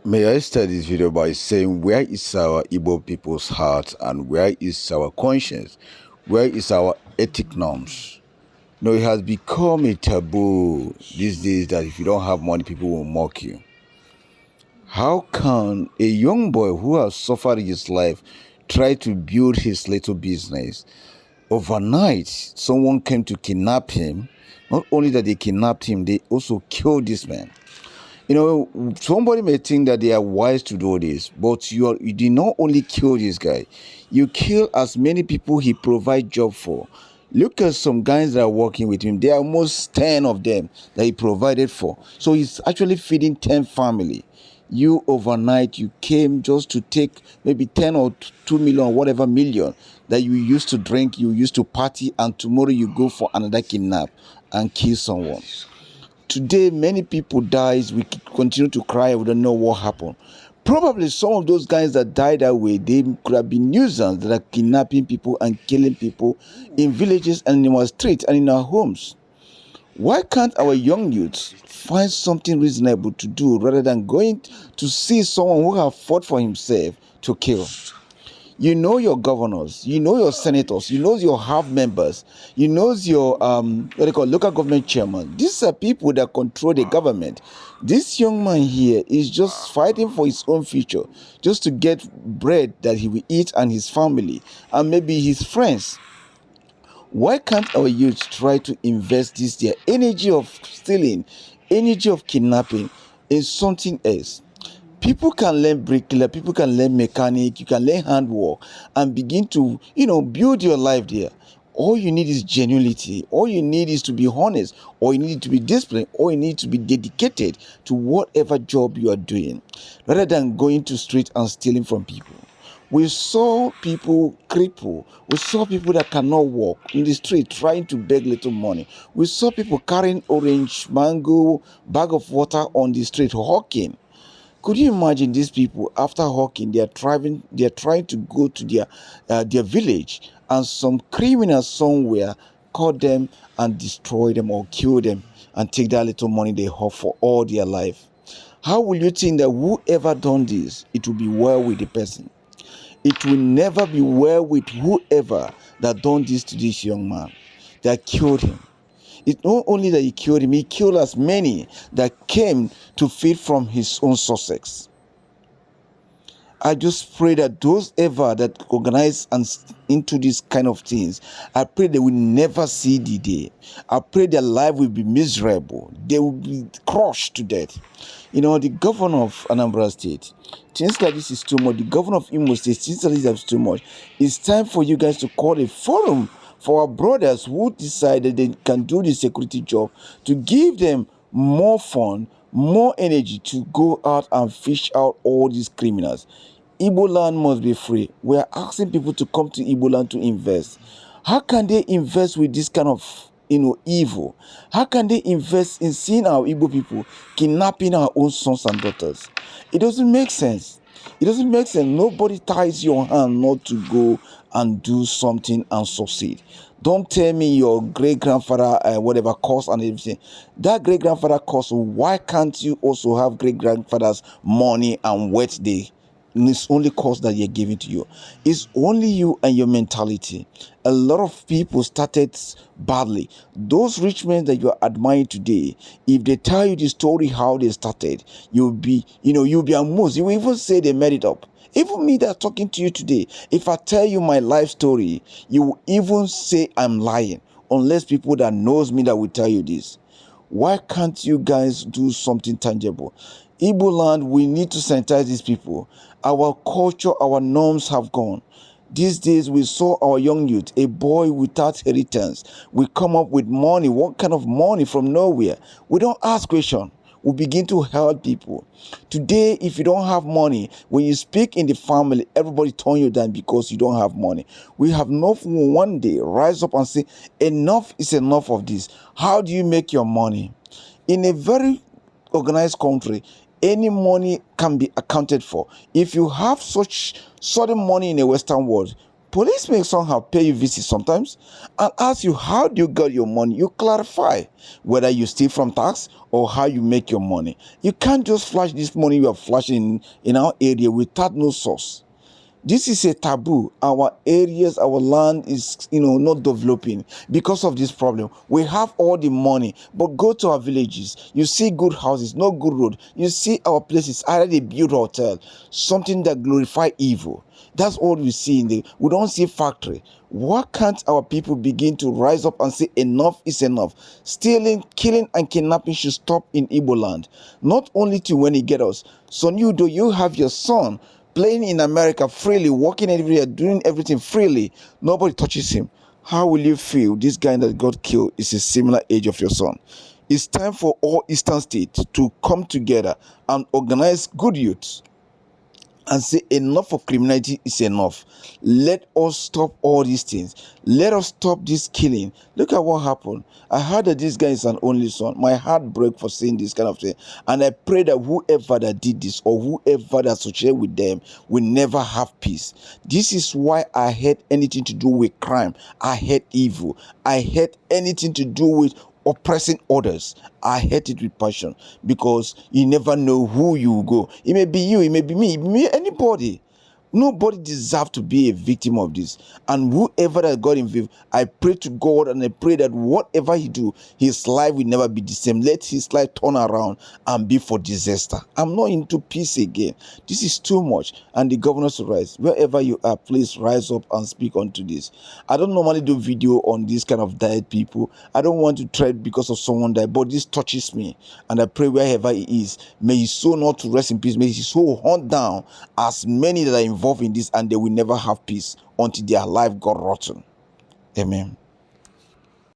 May I start this video by saying where is our Igbo people's heart and where is our conscience? Where is our ethic norms? No, it has become a taboo these days that if you don't have money, people will mock you. How can a young boy who has suffered his life try to build his little business? Overnight, someone came to kidnap him. Not only that they kidnapped him, they also killed this man. You know, somebody may think that they are wise to do this, but you did not only kill this guy, you kill as many people he provide job for. Look at some guys that are working with him. There are almost 10 of them that he provided for. So he's actually feeding 10 family. You overnight, you came just to take maybe 10 or 2 million or whatever million that you used to drink, you used to party, and tomorrow you go for another kidnap and kill someone. Today, many people dies. We continue to cry. We don't know what happened. Probably some of those guys that died that way, they could have been nuisance that are kidnapping people and killing people in villages and in our streets and in our homes. Why can't our young youths find something reasonable to do rather than going to see someone who have fought for himself to kill? You know your governors, you know your senators, you know your half members, you know your what they call local government chairman. These are people that control the government. This young man here is just fighting for his own future, just to get bread that he will eat and his family and maybe his friends. Why can't our youth try to invest their energy of stealing, energy of kidnapping in something else? People can learn bricklayer, people can learn mechanic, you can learn handwork and begin to, build your life there. All you need is genuinity. All you need is to be honest. All you need to be disciplined. All you need to be dedicated to whatever job you are doing, rather than going to street and stealing from people. We saw people cripple. We saw people that cannot walk in the street trying to beg little money. We saw people carrying orange, mango, bag of water on the street hawking. Could you imagine these people after hawking? They are trying to go to their village, and some criminals somewhere caught them and destroy them or kill them and take that little money they hawk for all their life. How will you think that whoever done this, it will be well with the person? It will never be well with whoever that done this to this young man that killed him. It's not only that he killed him, he killed as many that came to feed from his own Sussex. I just pray that those ever that organize and into these kind of things, I pray they will never see the day. I pray their life will be miserable. They will be crushed to death. The governor of Anambra State, things like this is too much. The governor of Imo State, things like this is too much. It's time for you guys to call a forum for our brothers who decided they can do the security job, to give them more fun, more energy to go out and fish out all these criminals. Igbo land must be free. We are asking people to come to Igbo land to invest. How can they invest with this kind of evil? How can they invest in seeing our Igbo people kidnapping our own sons and daughters? It doesn't make sense. It doesn't make sense. Nobody ties your hand not to go and do something and succeed. Don't tell me your great-grandfather, whatever, cost and everything. That great-grandfather cost, why can't you also have great-grandfather's money and wealth day? It's only cost that you're giving to you. It's only you and your mentality. A lot of people started badly. Those rich men that you're admiring today, if they tell you the story how they started, you'll be amused. You will even say they made it up. Even me that talking to you today, if I tell you my life story, you will even say I'm lying. Unless people that knows me that will tell you this. Why can't you guys do something tangible? Igbo land, we need to sanitize these people. Our culture, our norms have gone. These days, we saw our young youth, a boy without inheritance. We come up with money. What kind of money from nowhere? We don't ask questions. We begin to help people. Today, if you don't have money, when you speak in the family, everybody turn you down because you don't have money. We have enough one day rise up and say, enough is enough of this. How do you make your money? In a very organized country, any money can be accounted for. If you have such sudden money in the Western world, Police may somehow pay you visit sometimes and ask you how do you get your money. You clarify whether you steal from tax or how you make your money. You can't just flash this money you are flashing in our area without no source. This is a taboo. Our areas, our land is, not developing because of this problem. We have all the money, but go to our villages. You see good houses, no good road. You see our places, either they build hotel, something that glorify evil. That's all we see we don't see factory. Why can't our people begin to rise up and say enough is enough? Stealing, killing, and kidnapping should stop in Igbo land. Not only to when he get us. So you have your son playing in America freely, working everywhere, doing everything freely. Nobody touches him. How will you feel this guy that got killed is a similar age of your son? It's time for all Eastern states to come together and organize good youths and say enough of criminality is enough. Let us stop all these things. Let us stop this killing. Look at what happened. I heard that this guy is an only son. My heart broke for saying this kind of thing. And I pray that whoever that did this or whoever that associated with them will never have peace. This is why I hate anything to do with crime. I hate evil. I hate anything to do with oppressing others. I hate it with passion because you never know who you will go. It may be you, it may be me, anybody. Nobody deserves to be a victim of this. And whoever that got involved, I pray to God and I pray that whatever he do, his life will never be the same. Let his life turn around and be for disaster. I'm not into peace again. This is too much. And the governors rise. Wherever you are, please rise up and speak onto this. I don't normally do video on this kind of died people. I don't want to tread because of someone died, but this touches me. And I pray wherever he is, may his soul not to rest in peace. May his soul hunt down as many that are involved in this, and they will never have peace until their life got rotten. Amen.